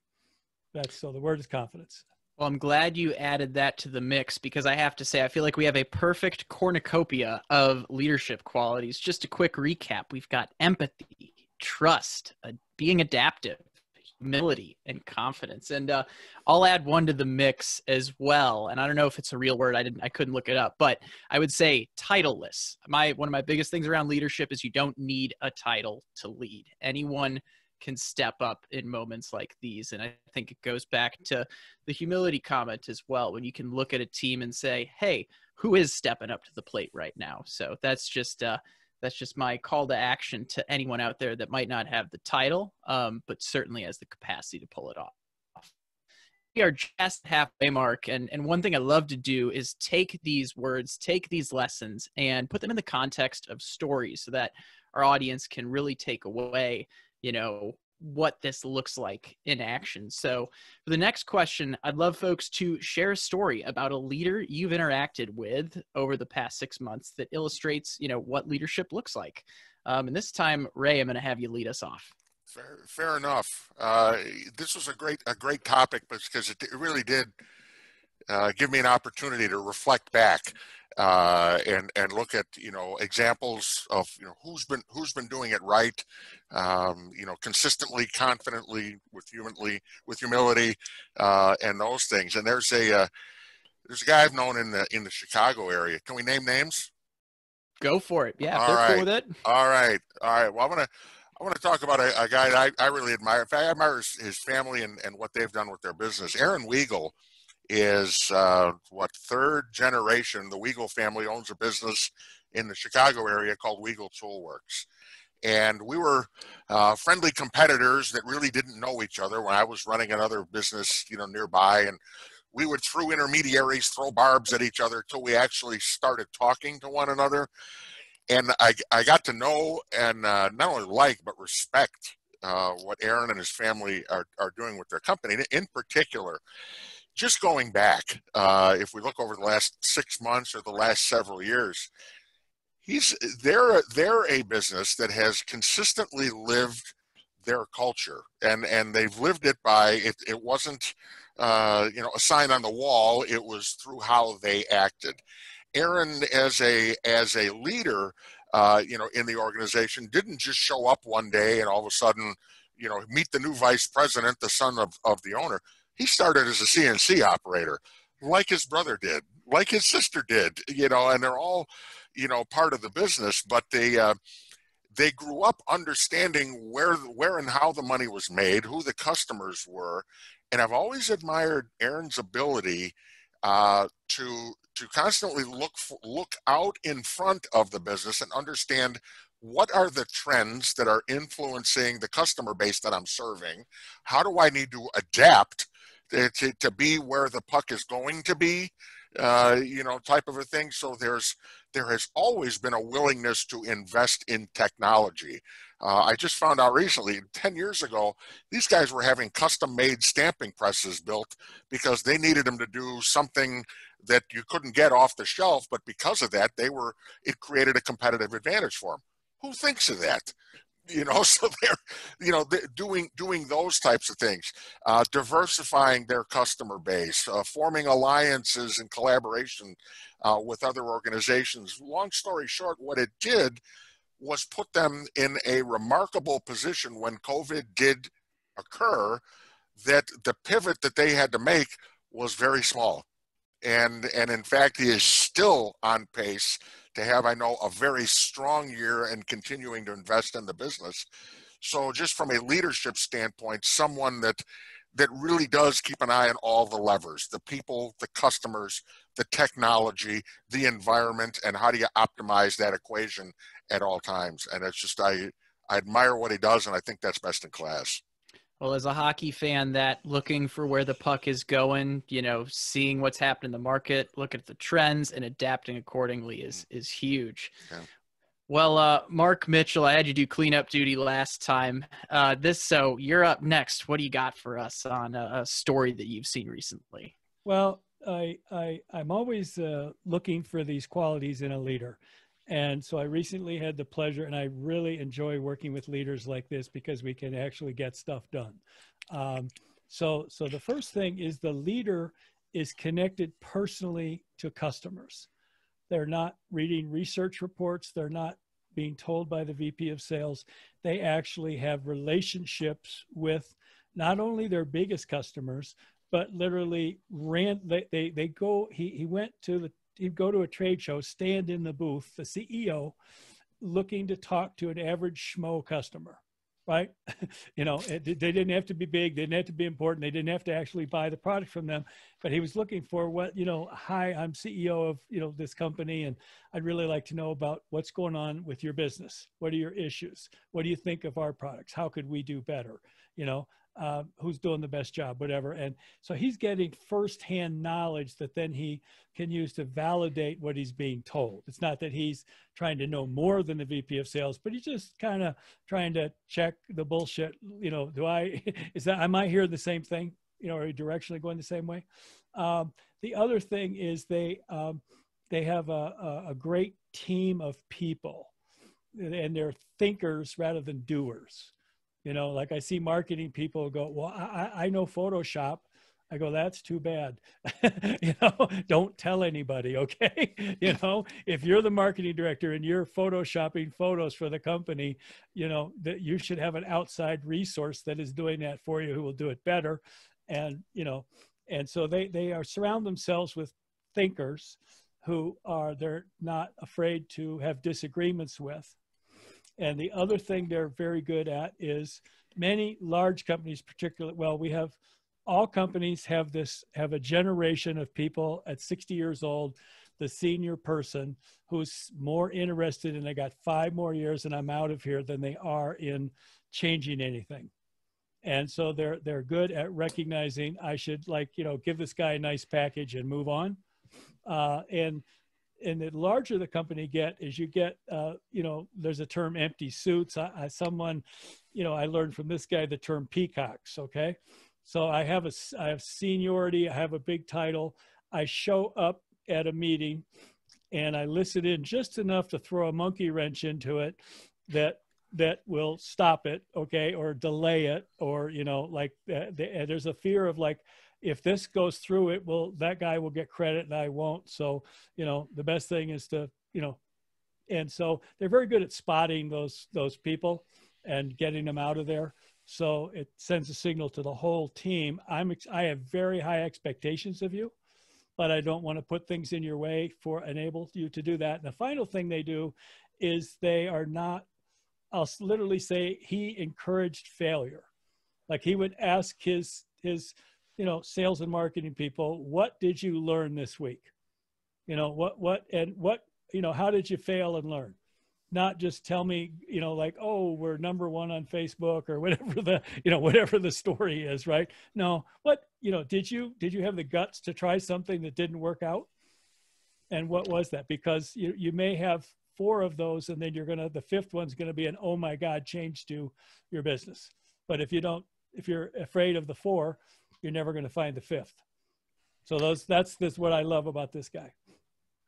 So the word is confidence. Well, I'm glad you added that to the mix, because I have to say, I feel like we have a perfect cornucopia of leadership qualities. Just a quick recap. We've got empathy, trust, being adaptive, humility, and confidence. And I'll add one to the mix as well. And I don't know if it's a real word. I couldn't look it up, but I would say titleless. One of my biggest things around leadership is you don't need a title to lead. Anyone can step up in moments like these. And I think it goes back to the humility comment as well, when you can look at a team and say, hey, who is stepping up to the plate right now? So that's just my call to action to anyone out there that might not have the title, but certainly has the capacity to pull it off. We are just halfway mark. And one thing I love to do is take these words, take these lessons, and put them in the context of stories so that our audience can really take away, you know, what this looks like in action. So for the next question, I'd love folks to share a story about a leader you've interacted with over the past 6 months that illustrates, you know, what leadership looks like. And this time, Ray, I'm going to have you lead us off. Fair enough. This was a great topic, because it really did give me an opportunity to reflect back and look at, you know, examples of, you know, who's been doing it right, you know, consistently, confidently, with humility, and those things. And there's a guy I've known in the Chicago area. Can we name names? Go for it. Yeah, if they're cool with it. All right. Well, I want to talk about a guy that I really admire. In fact, I admire his family and what they've done with their business. Aaron Weigel is third generation. The Weigel family owns a business in the Chicago area called Weigel Toolworks. And we were friendly competitors that really didn't know each other when I was running another business, you know, nearby. And we would, through intermediaries, throw barbs at each other until we actually started talking to one another. And I got to know and not only like, but respect what Aaron and his family are doing with their company. In particular, just going back, if we look over the last 6 months or the last several years, they're a business that has consistently lived their culture, and they've lived it by it wasn't a sign on the wall. It was through how they acted. Aaron, as a leader, in the organization, didn't just show up one day and all of a sudden, meet the new vice president, the son of the owner. He started as a CNC operator, like his brother did, like his sister did, and they're all, part of the business, but they grew up understanding where and how the money was made, who the customers were. And I've always admired Aaron's ability to constantly look out in front of the business and understand what are the trends that are influencing the customer base that I'm serving. How do I need to adapt to be where the puck is going to be, type of a thing. So there has always been a willingness to invest in technology. I just found out recently, 10 years ago, these guys were having custom-made stamping presses built because they needed them to do something that you couldn't get off the shelf, but because of that, it created a competitive advantage for them. Who thinks of that? So they're doing those types of things, diversifying their customer base, forming alliances and collaboration with other organizations. Long story short, what it did was put them in a remarkable position when COVID did occur, that the pivot that they had to make was very small. And in fact, he is still on pace to have, I know, a very strong year and continuing to invest in the business. So just from a leadership standpoint, someone that really does keep an eye on all the levers, the people, the customers, the technology, the environment, and how do you optimize that equation at all times. And it's just, I admire what he does, and I think that's best in class. Well, as a hockey fan, that looking for where the puck is going, seeing what's happening in the market, look at the trends and adapting accordingly is huge. Yeah. Well, Mark Mitchell, I had you do cleanup duty last time. So you're up next. What do you got for us on a story that you've seen recently? Well, I'm always looking for these qualities in a leader. And so I recently had the pleasure, and I really enjoy working with leaders like this because we can actually get stuff done. So the first thing is the leader is connected personally to customers. They're not reading research reports. They're not being told by the VP of sales. They actually have relationships with not only their biggest customers, but literally he'd go to a trade show, stand in the booth, the CEO, looking to talk to an average schmo customer, right? They didn't have to be big. They didn't have to be important. They didn't have to actually buy the product from them, but he was looking for hi, I'm CEO of, this company, and I'd really like to know about what's going on with your business. What are your issues? What do you think of our products? How could we do better? Who's doing the best job, whatever. And so he's getting firsthand knowledge that then he can use to validate what he's being told. It's not that he's trying to know more than the VP of sales, but he's just kind of trying to check the bullshit. Am I hearing the same thing? Are you directionally going the same way? The other thing is they have a great team of people, and they're thinkers rather than doers. Like I see marketing people go, well, I know Photoshop. I go, that's too bad. Don't tell anybody, okay? If you're the marketing director and you're photoshopping photos for the company, that you should have an outside resource that is doing that for you, who will do it better. And, and so they are surround themselves with thinkers who they're not afraid to have disagreements with. And the other thing they're very good at is many large companies, particularly, all companies have a generation of people at 60 years old, the senior person who's more interested in, I got 5 more years and I'm out of here, than they are in changing anything. And so they're good at recognizing I should give this guy a nice package and move on. And the larger the company there's a term, empty suits. I learned from this guy the term peacocks, okay? So I have seniority. I have a big title. I show up at a meeting and I listen in just enough to throw a monkey wrench into it that will stop it, okay, or delay it, or, you know, like there's a fear of like, if this goes through, that guy will get credit and I won't. So, you know, the best thing is to, you know, and so they're very good at spotting those people and getting them out of there. So it sends a signal to the whole team. I have very high expectations of you, but I don't want to put things in your way for enable you to do that. And the final thing they do is they are not, I'll literally say, he encouraged failure. Like he would ask his, you know, sales and marketing people, what did you learn this week? You know, what, you know, how did you fail and learn? Not just tell me, you know, like, oh, we're #1 on Facebook or whatever the story is, right? No, you know, did you have the guts to try something that didn't work out? And what was that? Because you may have 4 of those, and then the 5th one's going to be an, oh my God, change to your business. But if you're afraid of the 4, you're never going to find the 5th. So that's what I love about this guy.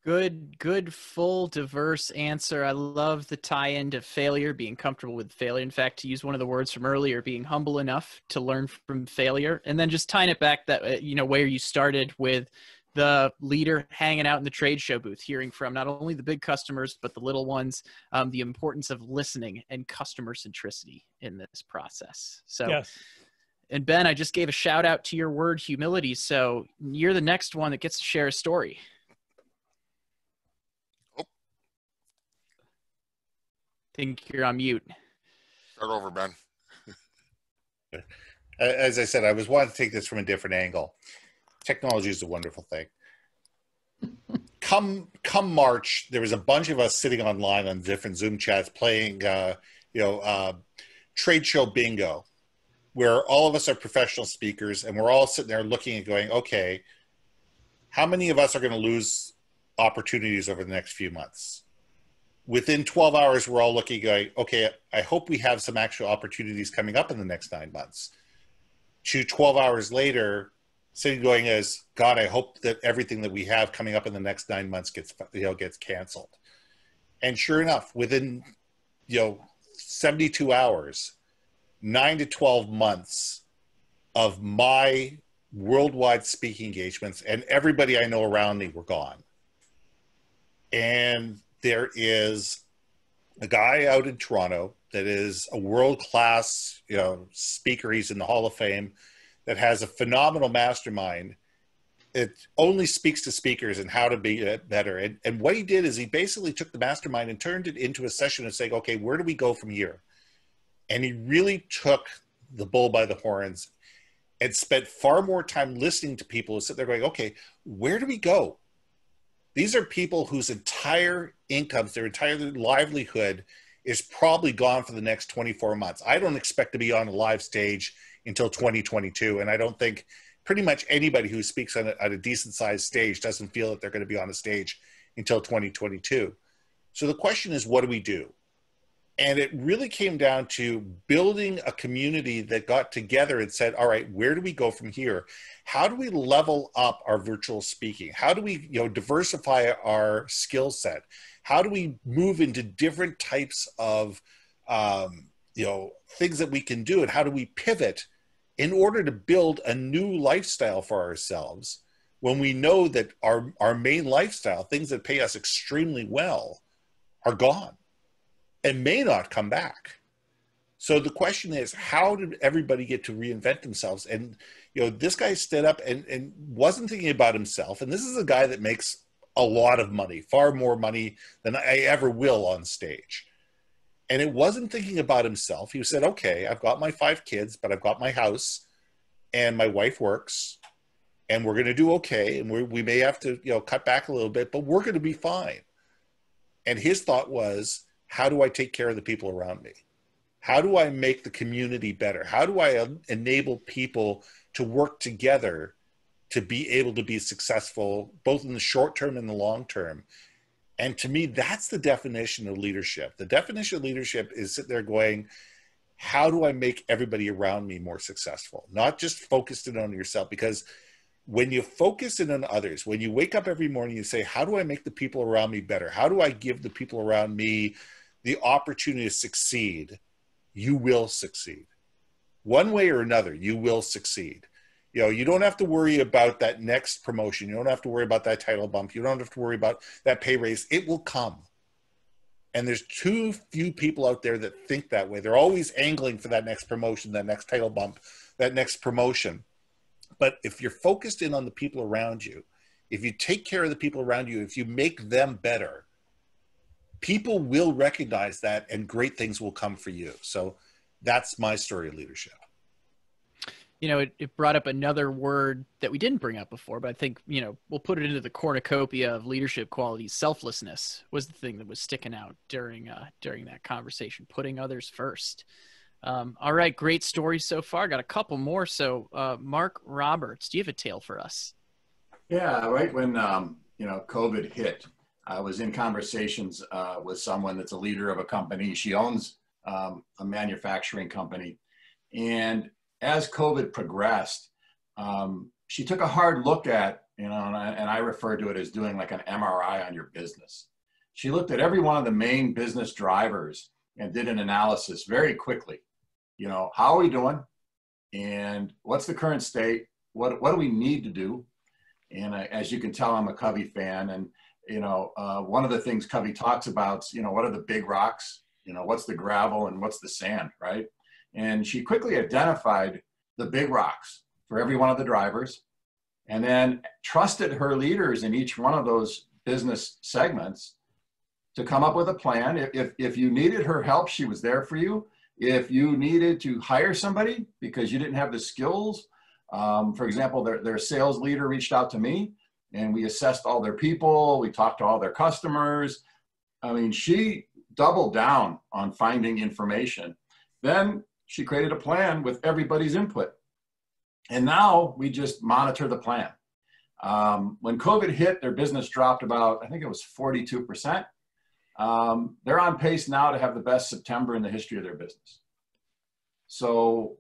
Good, full, diverse answer. I love the tie-in to failure, being comfortable with failure. In fact, to use one of the words from earlier, being humble enough to learn from failure. And then just tying it back that, you know, where you started with the leader hanging out in the trade show booth, hearing from not only the big customers, but the little ones, the importance of listening and customer centricity in this process. So, yes. And Ben, I just gave a shout out to your word humility. So you're the next one that gets to share a story. Oh. Think you're on mute. Start over, Ben. As I said, I was wanting to take this from a different angle. Technology is a wonderful thing. Come March, there was a bunch of us sitting online on different Zoom chats playing, trade show bingo, where all of us are professional speakers and we're all sitting there looking and going, okay, how many of us are going to lose opportunities over the next few months? Within 12 hours, we're all looking, going, okay, I hope we have some actual opportunities coming up in the next 9 months. 12 hours later, sitting going as, God, I hope that everything that we have coming up in the next 9 months gets canceled. And sure enough, within 72 hours, 9 to 12 months of my worldwide speaking engagements and everybody I know around me were gone. And there is a guy out in Toronto that is a world-class, speaker. He's in the Hall of Fame, that has a phenomenal mastermind. It only speaks to speakers and how to be better. And what he did is he basically took the mastermind and turned it into a session of saying, okay, where do we go from here? And he really took the bull by the horns and spent far more time listening to people who sit there going, okay, where do we go? These are people whose entire incomes, their entire livelihood is probably gone for the next 24 months. I don't expect to be on a live stage until 2022. And I don't think pretty much anybody who speaks on a decent sized stage doesn't feel that they're going to be on a stage until 2022. So the question is, what do we do? And it really came down to building a community that got together and said, all right, where do we go from here? How do we level up our virtual speaking? How do we, diversify our skill set? How do we move into different types of, things that we can do? And how do we pivot in order to build a new lifestyle for ourselves when we know that our main lifestyle, things that pay us extremely well, are gone and may not come back? So the question is, how did everybody get to reinvent themselves? And, this guy stood up and wasn't thinking about himself. And this is a guy that makes a lot of money, far more money than I ever will on stage. And it wasn't thinking about himself. He said, okay, I've got my 5 kids, but I've got my house and my wife works and we're going to do okay. And we may have to, cut back a little bit, but we're going to be fine. And his thought was, how do I take care of the people around me? How do I make the community better? How do I enable people to work together to be able to be successful, both in the short term and the long term? And to me, that's the definition of leadership. The definition of leadership is sitting there going, how do I make everybody around me more successful? Not just focused in on yourself, because when you focus in on others, when you wake up every morning, you say, how do I make the people around me better? How do I give the people around me the opportunity to succeed? You will succeed. One way or another, you will succeed. You know, you don't have to worry about that next promotion. You don't have to worry about that title bump. You don't have to worry about that pay raise. It will come. And there's too few people out there that think that way. They're always angling for that next promotion, that next title bump, that next promotion. But if you're focused in on the people around you, if you take care of the people around you, if you make them better, people will recognize that and great things will come for you. So that's my story of leadership. You know, it brought up another word that we didn't bring up before, but I think, you know, we'll put it into the cornucopia of leadership qualities. Selflessness was the thing that was sticking out during that conversation, putting others first. All right, great stories so far. Got a couple more. So, Mark Roberts, do you have a tale for us? Yeah, right when COVID hit, I was in conversations with someone that's a leader of a company. She owns a manufacturing company, and as COVID progressed, she took a hard look at, and I refer to it as doing like an MRI on your business. She looked at every one of the main business drivers and did an analysis very quickly. You know, how are we doing? And what's the current state? What do we need to do? And as you can tell, I'm a Covey fan. And, one of the things Covey talks about is, what are the big rocks? What's the gravel and what's the sand, right? And she quickly identified the big rocks for every one of the drivers, and then trusted her leaders in each one of those business segments to come up with a plan. If you needed her help, she was there for you. If you needed to hire somebody because you didn't have the skills, for example, their sales leader reached out to me and we assessed all their people. We talked to all their customers. I mean, she doubled down on finding information. Then she created a plan with everybody's input. And now we just monitor the plan. When COVID hit, their business dropped about, I think it was 42%. They're on pace now to have the best September in the history of their business. So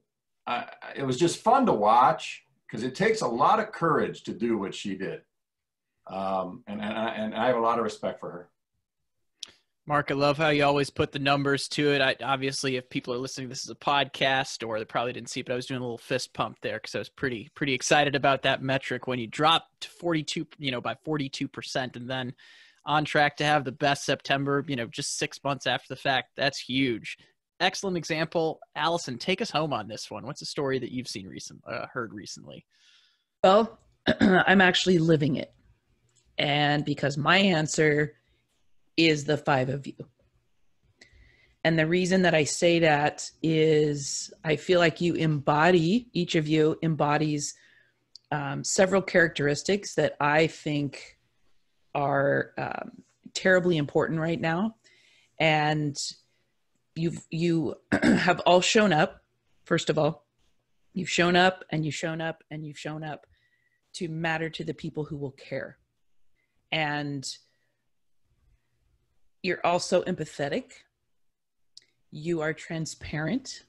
it was just fun to watch because it takes a lot of courage to do what she did. And I have a lot of respect for her. Mark, I love how you always put the numbers to it. Obviously, if people are listening, this is a podcast, or they probably didn't see it, but I was doing a little fist pump there because I was pretty excited about that metric when you dropped to 42, by 42%, and then on track to have the best September, just 6 months after the fact. That's huge. Excellent example. Allison, take us home on this one. What's a story that you've heard recently? Well, I'm actually living it. And because my answer is the 5 of you. And the reason that I say that is I feel like each of you embodies several characteristics that I think are terribly important right now. And you have all shown up. First of all, you've shown up and you've shown up and you've shown up to matter to the people who will care. And you're also empathetic. You are transparent.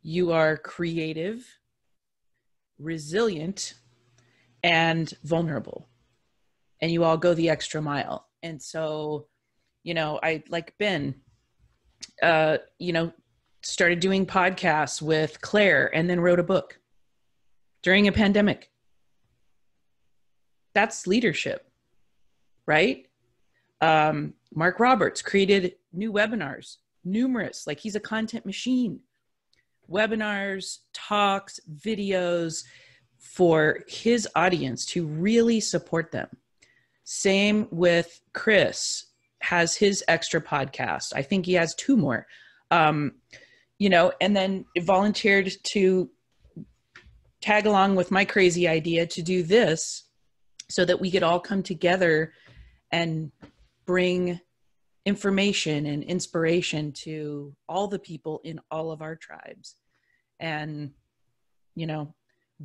You are creative, resilient, and vulnerable. And you all go the extra mile. And so, I, like Ben, started doing podcasts with Claire and then wrote a book during a pandemic. That's leadership, right? Mark Roberts created new webinars, numerous, like he's a content machine. Webinars, talks, videos for his audience to really support them. Same with Chris, has his extra podcast. I think he has 2 more, and then volunteered to tag along with my crazy idea to do this so that we could all come together and bring information and inspiration to all the people in all of our tribes. And,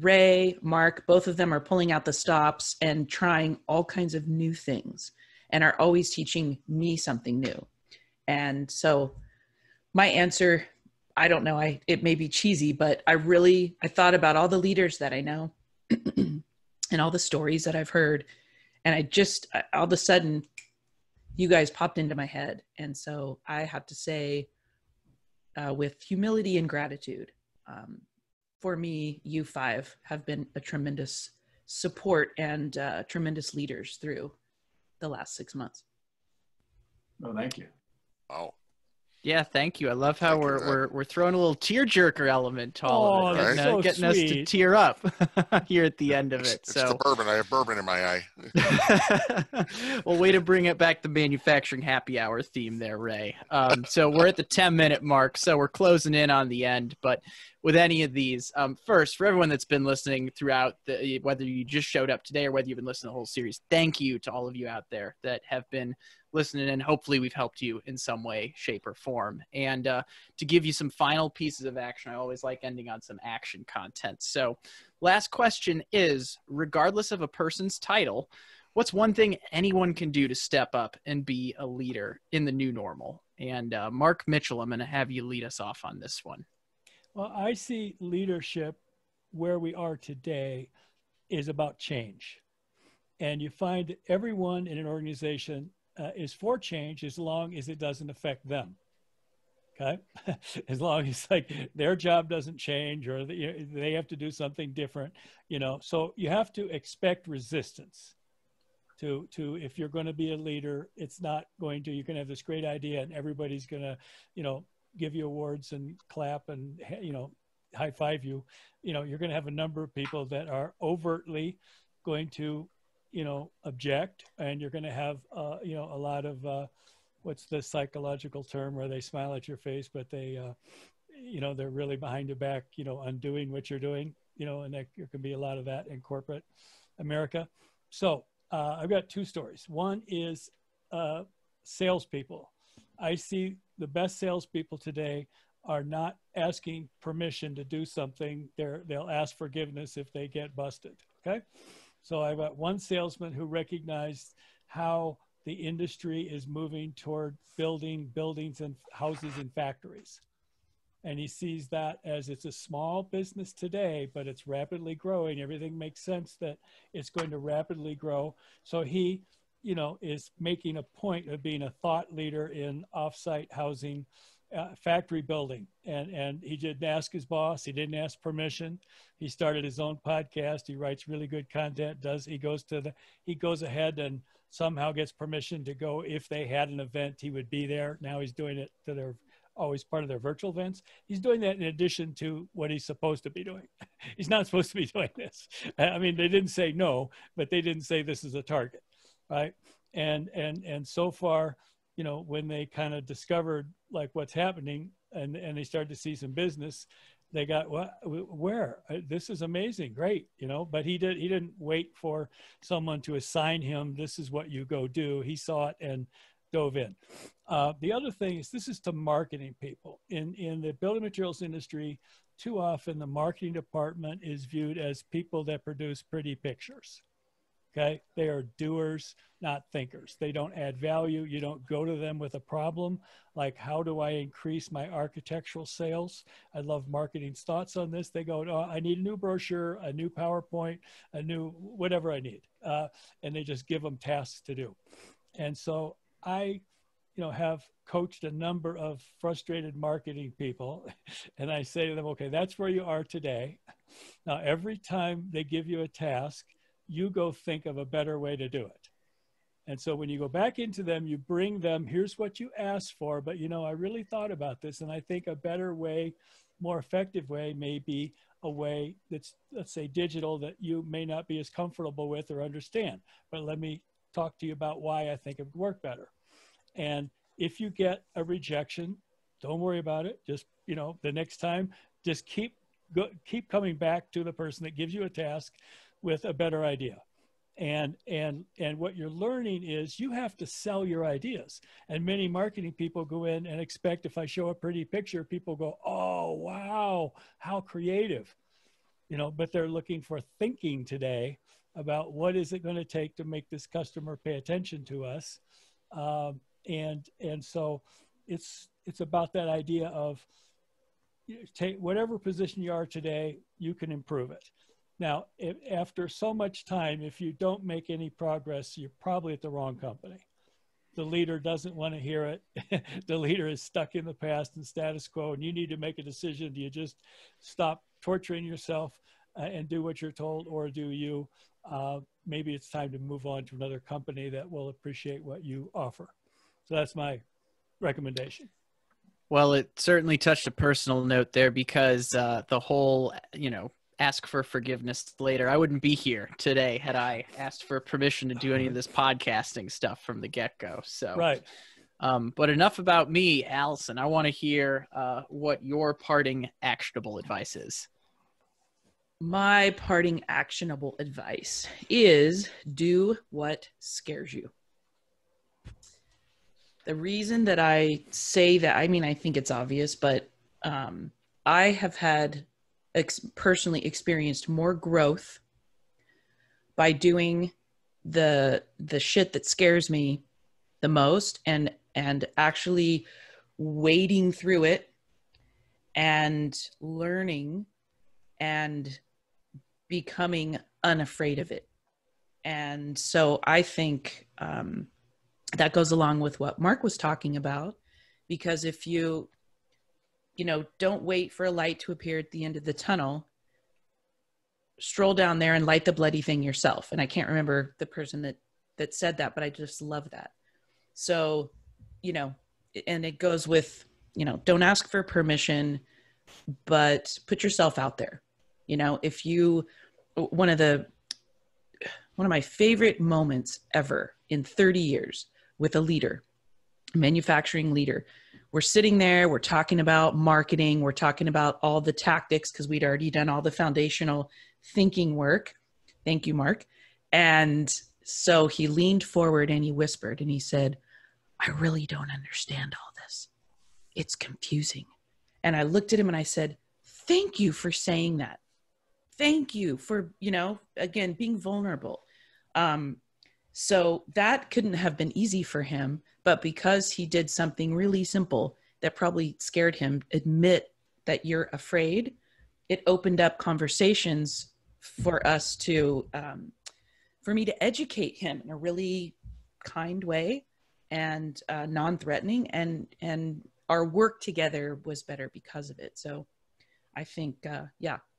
Ray, Mark, both of them are pulling out the stops and trying all kinds of new things and are always teaching me something new. And so my answer, I don't know, it may be cheesy, but I thought about all the leaders that I know and all the stories that I've heard. And all of a sudden, you guys popped into my head. And so I have to say, with humility and gratitude, for me, you five have been a tremendous support and tremendous leaders through the last 6 months. Oh, thank you. Oh, Yeah, thank you. I love how Thank you for we're throwing a little tearjerker element to all Oh, of it, that's and, so getting us to sweet. tear up here at the end of it. it's the So, bourbon. I have bourbon in my eye. well, way to bring it back the manufacturing happy hour theme there, Ray. So we're at the 10-minute mark, so we're closing in on the end. But with any of these, first, for everyone that's been listening throughout, whether you just showed up today or whether you've been listening to the whole series, thank you to all of you out there that have been listening, and hopefully we've helped you in some way, shape, or form. And to give you some final pieces of action, I always like ending on some action content. So last question is, regardless of a person's title, what's one thing anyone can do to step up and be a leader in the new normal? And Mark Mitchell, I'm going to have you lead us off on this one. Well, I see leadership where we are today is about change. And you find everyone in an organization is for change as long as it doesn't affect them. Okay. As long as like their job doesn't change or they have to do something different, so you have to expect resistance to if you're going to be a leader. It's not going to, you can have this great idea and everybody's going to, give you awards and clap and, high five you. You're going to have a number of people that are overtly going to, object, and you're going to have, a lot of, what's the psychological term where they smile at your face, but they, they're really behind your back, undoing what you're doing, and there can be a lot of that in corporate America. So I've got two stories. One is salespeople. I see the best salespeople today are not asking permission to do something. They'll ask forgiveness if they get busted. Okay. So I've got one salesman who recognized how the industry is moving toward building buildings and houses and factories. And he sees that as it's a small business today, but it's rapidly growing. Everything makes sense that it's going to rapidly grow. So he, is making a point of being a thought leader in offsite housing, factory building. And he didn't ask his boss. He didn't ask permission. He started his own podcast. He writes really good content. He goes ahead and somehow gets permission to go. If they had an event, he would be there. Now he's doing it to their, always part of their virtual events. He's doing that in addition to what he's supposed to be doing. He's not supposed to be doing this. I mean, they didn't say no, but they didn't say this is a target, right? And so far, when they kind of discovered like what's happening and they started to see some business, they got, where? This is amazing, great, but he didn't wait for someone to assign him, this is what you go do. He saw it and dove in. The other thing is, this is to marketing people. In the building materials industry, too often the marketing department is viewed as people that produce pretty pictures. Okay, they are doers, not thinkers. They don't add value. You don't go to them with a problem like, how do I increase my architectural sales? I love marketing's thoughts on this. They go, oh, I need a new brochure, a new PowerPoint, a new whatever I need. And they just give them tasks to do. And so I, have coached a number of frustrated marketing people. And I say to them, okay, that's where you are today. Now, every time they give you a task, you go think of a better way to do it. And so when you go back into them, you bring them, here's what you asked for, but I really thought about this. And I think a better way, more effective way may be a way that's, let's say, digital, that you may not be as comfortable with or understand, but let me talk to you about why I think it would work better. And if you get a rejection, don't worry about it. Just, the next time, just keep coming back to the person that gives you a task with a better idea. And what you're learning is you have to sell your ideas. And many marketing people go in and expect, if I show a pretty picture, people go, oh, wow, how creative, but they're looking for thinking today about what is it going to take to make this customer pay attention to us. And so it's about that idea of take whatever position you are today, you can improve it. Now, if, after so much time, if you don't make any progress, you're probably at the wrong company. The leader doesn't want to hear it. The leader is stuck in the past and status quo, and you need to make a decision. Do you just stop torturing yourself and do what you're told, or do you, maybe it's time to move on to another company that will appreciate what you offer. So that's my recommendation. Well, it certainly touched a personal note there because the whole, ask for forgiveness later. I wouldn't be here today had I asked for permission to do any of this podcasting stuff from the get-go. So, right. But enough about me, Allison. I want to hear what your parting actionable advice is. My parting actionable advice is do what scares you. The reason that I say that, I mean, I think it's obvious, but I have had personally experienced more growth by doing the shit that scares me the most and actually wading through it and learning and becoming unafraid of it. And so I think that goes along with what Mark was talking about, because if you don't wait for a light to appear at the end of the tunnel, stroll down there and light the bloody thing yourself. And I can't remember the person that said that, but I just love that. So, and it goes with, don't ask for permission, but put yourself out there. If you, one of my favorite moments ever in 30 years with a leader, a manufacturing leader, we're sitting there, we're talking about marketing, we're talking about all the tactics because we'd already done all the foundational thinking work. Thank you, Mark. And so he leaned forward and he whispered and he said, I really don't understand all this. It's confusing. And I looked at him and I said, thank you for saying that. Thank you for, again, being vulnerable. So that couldn't have been easy for him, but because he did something really simple that probably scared him, admit that you're afraid, it opened up conversations for us to, for me to educate him in a really kind way and non-threatening, and our work together was better because of it. So I think,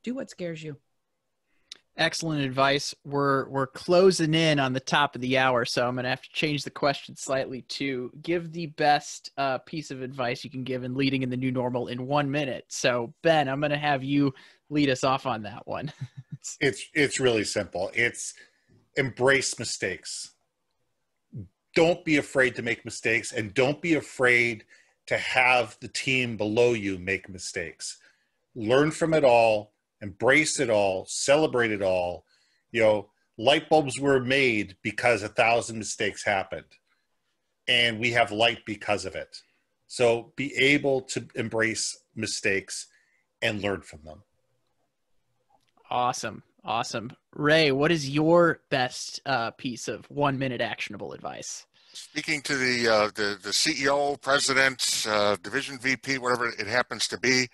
do what scares you. Excellent advice. We're closing in on the top of the hour, so I'm going to have to change the question slightly to give the best piece of advice you can give in leading in the new normal in 1 minute. So Ben, I'm going to have you lead us off on that one. It's really simple. It's embrace mistakes. Don't be afraid to make mistakes, and don't be afraid to have the team below you make mistakes. Learn from it all. Embrace it all, celebrate it all. Light bulbs were made because 1,000 mistakes happened, and we have light because of it. So be able to embrace mistakes and learn from them. Awesome. Ray, what is your best piece of 1 minute actionable advice? Speaking to the CEO, president, division VP, whatever it happens to be,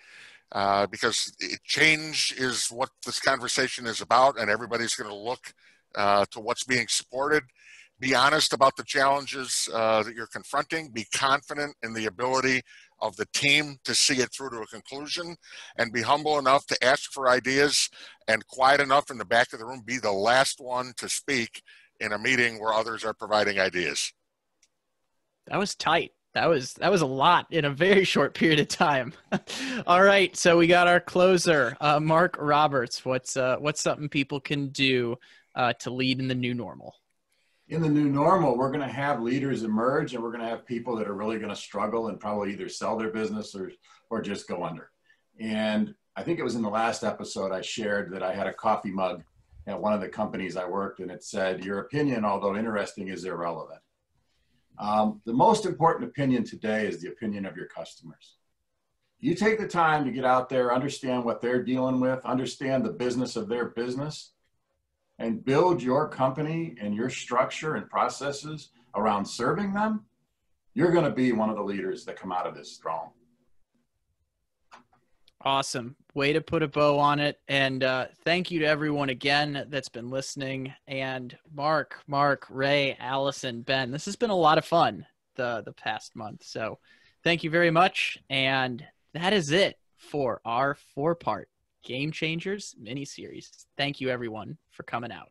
because change is what this conversation is about, and everybody's going to look to what's being supported. Be honest about the challenges that you're confronting. Be confident in the ability of the team to see it through to a conclusion, and be humble enough to ask for ideas, and quiet enough in the back of the room. Be the last one to speak in a meeting where others are providing ideas. That was tight. That was a lot in a very short period of time. All right, so we got our closer, Mark Roberts. What's something people can do to lead in the new normal? In the new normal, we're going to have leaders emerge, and we're going to have people that are really going to struggle and probably either sell their business or just go under. And I think it was in the last episode I shared that I had a coffee mug at one of the companies I worked, and it said, "Your opinion, although interesting, is irrelevant." The most important opinion today is the opinion of your customers. You take the time to get out there, understand what they're dealing with, understand the business of their business, and build your company and your structure and processes around serving them, you're going to be one of the leaders that come out of this strong. Awesome. Way to put a bow on it. And thank you to everyone again that's been listening. And Mark, Ray, Allison, Ben, this has been a lot of fun the past month. So thank you very much. And that is it for our 4-part Game Changers mini-series. Thank you, everyone, for coming out.